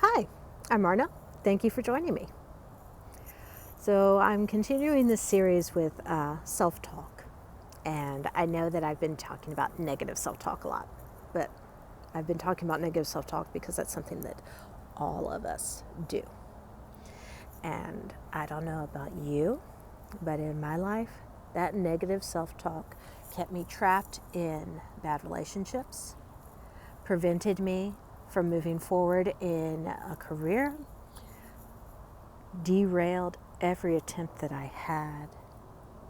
Hi, I'm Marna. Thank you for joining me. So, I'm continuing this series with self talk. And I know that I've been talking about negative self talk a lot, but I've been talking about negative self talk because that's something that all of us do. And I don't know about you, but in my life, that negative self talk kept me trapped in bad relationships, prevented me from moving forward in a career, derailed every attempt that I had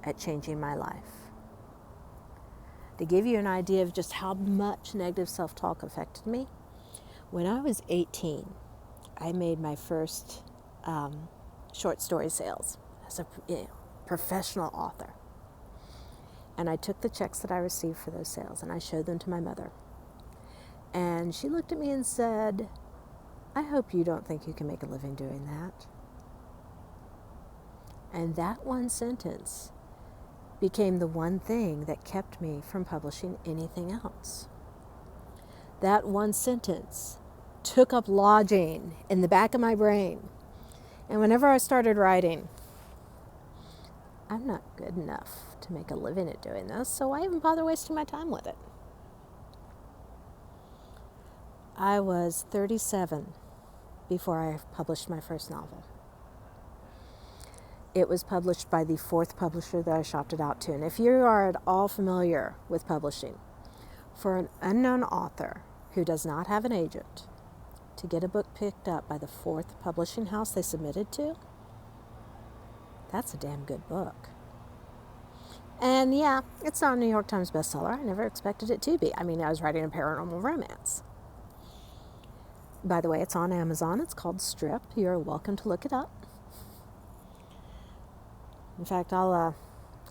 at changing my life. To give you an idea of just how much negative self-talk affected me, when I was 18, I made my first short story sales as a professional author. And I took the checks that I received for those sales and I showed them to my mother. And she looked at me and said, "I hope you don't think you can make a living doing that." And that one sentence became the one thing that kept me from publishing anything else. That one sentence took up lodging in the back of my brain. And whenever I started writing, I'm not good enough to make a living at doing this, so why even bother wasting my time with it? I was 37 before I published my first novel. It was published by the fourth publisher that I shopped it out to. And if you are at all familiar with publishing, for an unknown author who does not have an agent to get a book picked up by the fourth publishing house they submitted to, that's a damn good book. And yeah, it's not a New York Times bestseller. I never expected it to be. I mean, I was writing a paranormal romance. By the way, it's on Amazon. It's called Strip. You're welcome to look it up. In fact, I'll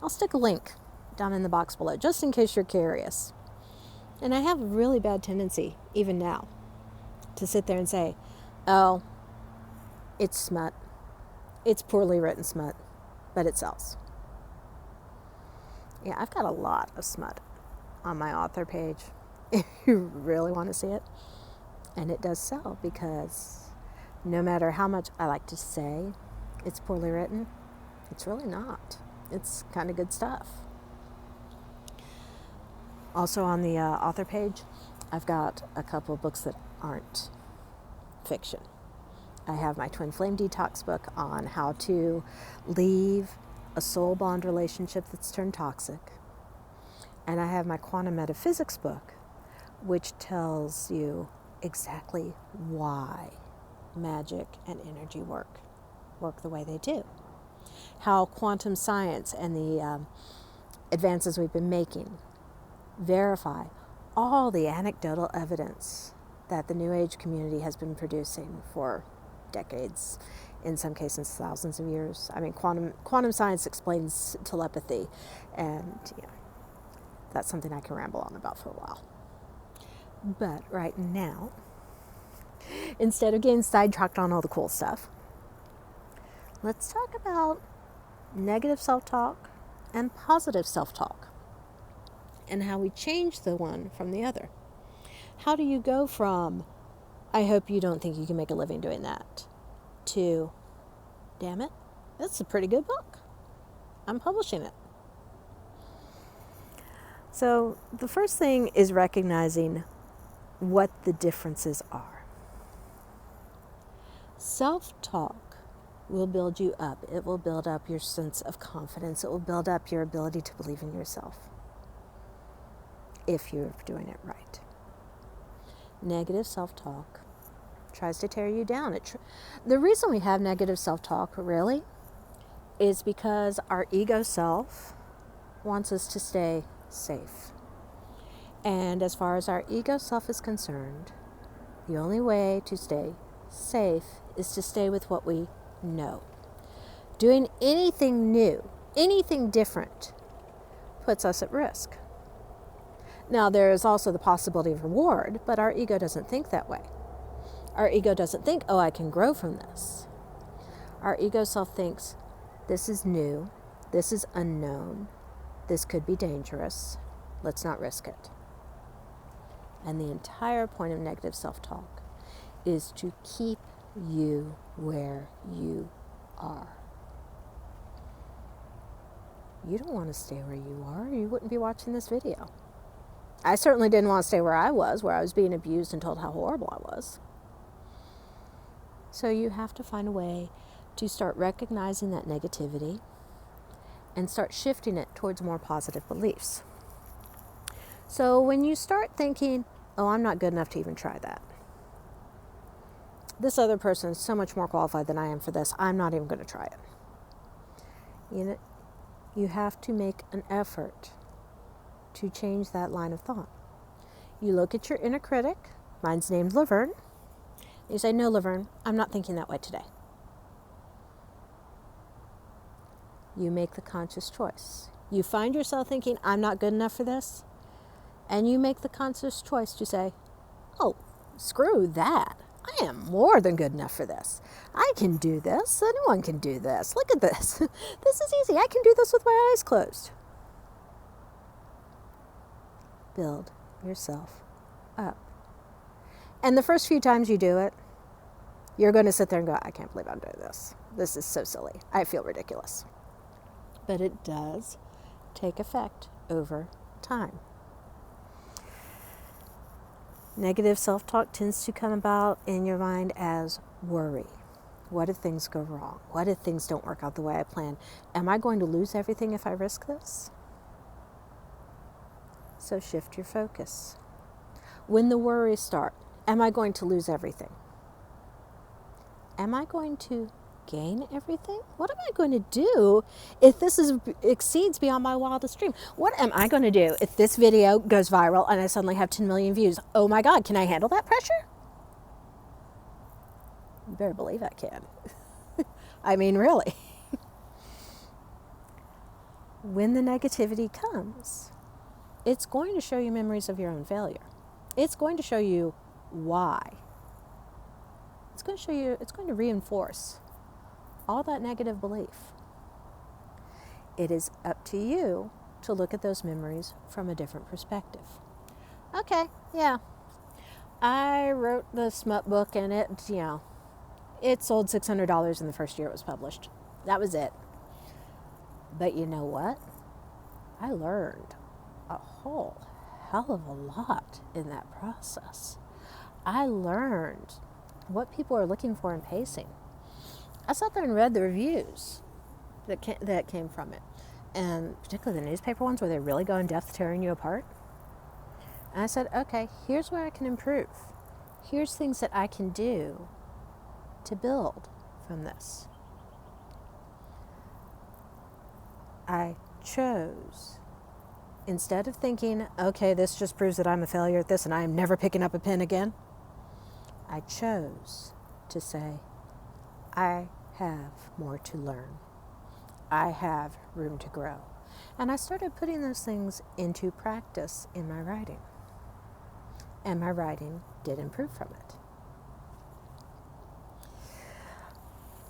stick a link down in the box below, just in case you're curious. And I have a really bad tendency, even now, to sit there and say, "Oh, it's smut. It's poorly written smut, but it sells." Yeah, I've got a lot of smut on my author page, if you really want to see it. And it does sell because no matter how much I like to say it's poorly written, it's really not. It's kind of good stuff. Also on the author page, I've got a couple of books that aren't fiction. I have my Twin Flame Detox book on how to leave a soul bond relationship that's turned toxic. And I have my Quantum Metaphysics book, which tells you exactly why magic and energy work the way they do. How quantum science and the advances we've been making verify all the anecdotal evidence that the New Age community has been producing for decades, in some cases thousands of years. I mean, quantum science explains telepathy, and that's something I can ramble on about for a while. But right now, instead of getting sidetracked on all the cool stuff, let's talk about negative self-talk and positive self-talk and how we change the one from the other. How do you go from, "I hope you don't think you can make a living doing that," to, "Damn it, that's a pretty good book. I'm publishing it." So the first thing is recognizing what the differences are. Self-talk will build you up. It will build up your sense of confidence. It will build up your ability to believe in yourself if you're doing it right. Negative self-talk tries to tear you down. The reason we have negative self-talk, really, is because our ego self wants us to stay safe. And as far as our ego self is concerned, the only way to stay safe is to stay with what we know. Doing anything new, anything different, puts us at risk. Now, there is also the possibility of reward, but our ego doesn't think that way. Our ego doesn't think, "Oh, I can grow from this." Our ego self thinks, "This is new, this is unknown, this could be dangerous, let's not risk it." And the entire point of negative self-talk is to keep you where you are. You don't want to stay where you are, or you wouldn't be watching this video. I certainly didn't want to stay where I was being abused and told how horrible I was. So you have to find a way to start recognizing that negativity and start shifting it towards more positive beliefs. So when you start thinking, oh, I'm not good enough to even try that. This other person is so much more qualified than I am for this. I'm not even going to try it. You have to make an effort to change that line of thought. You look at your inner critic. Mine's named Laverne. You say, no, Laverne, I'm not thinking that way today. You make the conscious choice. You find yourself thinking, I'm not good enough for this. And you make the conscious choice to say, oh, screw that. I am more than good enough for this. I can do this. Anyone can do this. Look at this. This is easy. I can do this with my eyes closed. Build yourself up. And the first few times you do it, you're going to sit there and go, I can't believe I'm doing this. This is so silly. I feel ridiculous. But it does take effect over time. Negative self-talk tends to come about in your mind as worry. What if things go wrong? What if things don't work out the way I planned? Am I going to lose everything if I risk this? So shift your focus. When the worries start, am I going to lose everything? Am I going to gain everything? What am I going to do if this exceeds beyond my wildest dream? What am I going to do if this video goes viral and I suddenly have 10 million views? Oh my God, can I handle that pressure? You better believe I can. I mean, really. When the negativity comes, it's going to show you memories of your own failure. It's going to show you why. It's going to reinforce all that negative belief. It is up to you to look at those memories from a different perspective. Okay, yeah. I wrote the smut book and it sold $600 in the first year it was published. That was it. But you know what? I learned a whole hell of a lot in that process. I learned what people are looking for in pacing. I sat there and read the reviews that came from it, and particularly the newspaper ones where they really go in depth tearing you apart. And I said, okay, here's where I can improve. Here's things that I can do to build from this. I chose, instead of thinking, okay, this just proves that I'm a failure at this and I am never picking up a pen again, I chose to say, I have more to learn. I have room to grow. And I started putting those things into practice in my writing. And my writing did improve from it.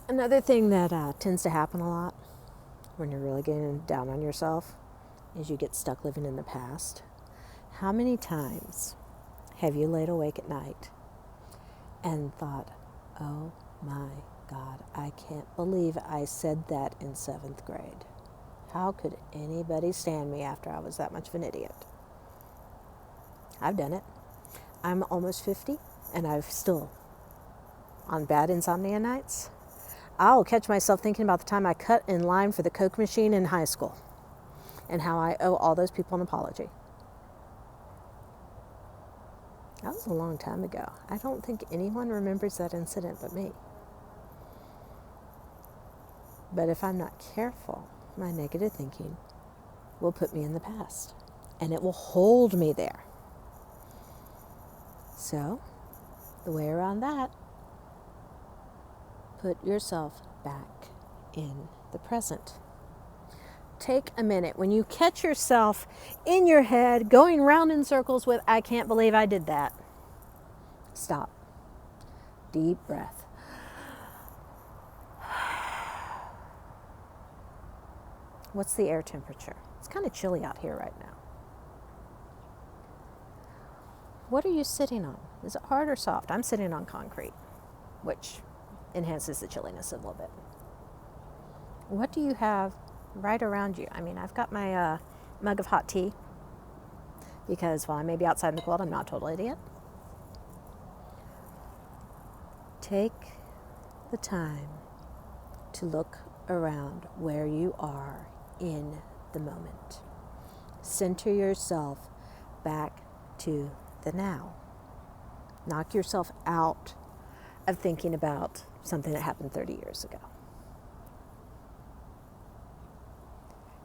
Another thing that tends to happen a lot when you're really getting down on yourself is you get stuck living in the past. How many times have you laid awake at night and thought, oh my God, I can't believe I said that in 7th grade. How could anybody stand me after I was that much of an idiot? I've done it. I'm almost 50 and I've still, on bad insomnia nights, I'll catch myself thinking about the time I cut in line for the Coke machine in high school and how I owe all those people an apology. That was a long time ago. I don't think anyone remembers that incident but me. But if I'm not careful, my negative thinking will put me in the past, and it will hold me there. So, the way around that, put yourself back in the present. Take a minute. When you catch yourself in your head going round in circles with, I can't believe I did that, stop. Deep breath. What's the air temperature? It's kind of chilly out here right now. What are you sitting on? Is it hard or soft? I'm sitting on concrete, which enhances the chilliness a little bit. What do you have right around you? I mean, I've got my mug of hot tea because while I may be outside in the cold, I'm not a total idiot. Take the time to look around where you are in the moment. Center yourself back to the now. Knock yourself out of thinking about something that happened 30 years ago.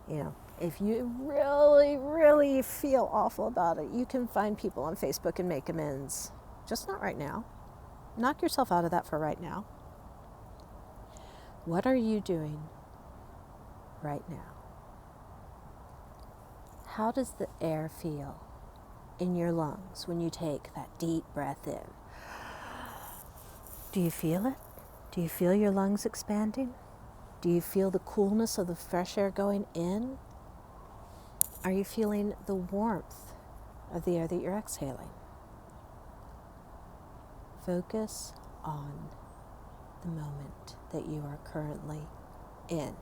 You know, if you really, really feel awful about it, you can find people on Facebook and make amends. Just not right now. Knock yourself out of that for right now. What are you doing right now? How does the air feel in your lungs when you take that deep breath in? Do you feel it? Do you feel your lungs expanding? Do you feel the coolness of the fresh air going in? Are you feeling the warmth of the air that you're exhaling? Focus on the moment that you are currently in.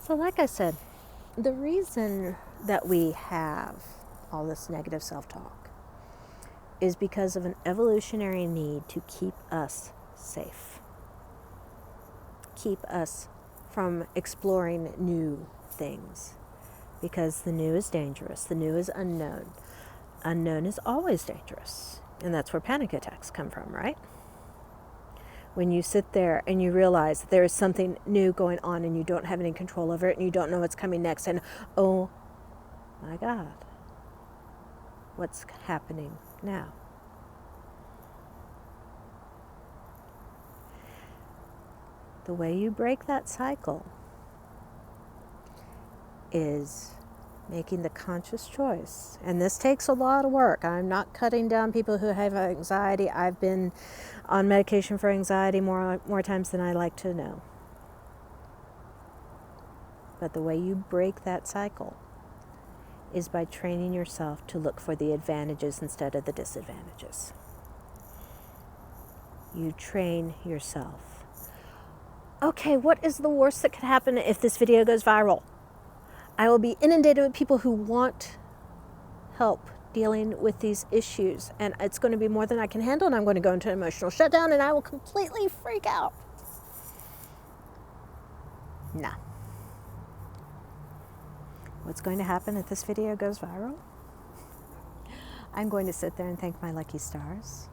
So like I said, the reason that we have all this negative self-talk is because of an evolutionary need to keep us safe. Keep us from exploring new things. Because the new is dangerous. The new is unknown. Unknown is always dangerous. And that's where panic attacks come from, right? When you sit there and you realize that there is something new going on and you don't have any control over it and you don't know what's coming next and, oh my God, what's happening now? The way you break that cycle is making the conscious choice. And this takes a lot of work. I'm not cutting down people who have anxiety. I've been on medication for anxiety more times than I like to know. But the way you break that cycle is by training yourself to look for the advantages instead of the disadvantages. You train yourself. Okay, what is the worst that could happen if this video goes viral? I will be inundated with people who want help dealing with these issues, and it's going to be more than I can handle, and I'm going to go into an emotional shutdown, and I will completely freak out. Nah. What's going to happen if this video goes viral? I'm going to sit there and thank my lucky stars,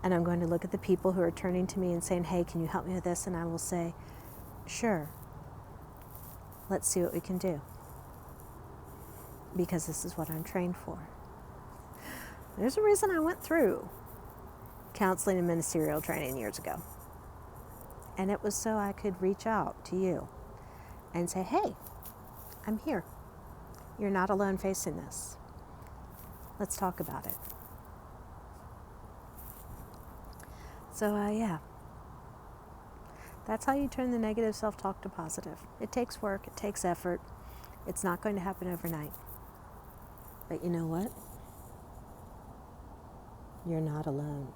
and I'm going to look at the people who are turning to me and saying, hey, can you help me with this? And I will say, sure. Let's see what we can do. Because this is what I'm trained for. There's a reason I went through counseling and ministerial training years ago. And it was so I could reach out to you and say, hey, I'm here. You're not alone facing this. Let's talk about it. So, yeah. That's how you turn the negative self-talk to positive. It takes work, it takes effort. It's not going to happen overnight. But you know what? You're not alone.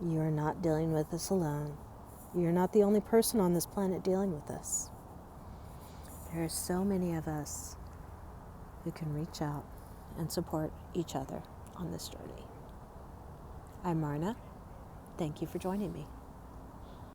You're not dealing with this alone. You're not the only person on this planet dealing with this. There are so many of us who can reach out and support each other on this journey. I'm Marna. Thank you for joining me.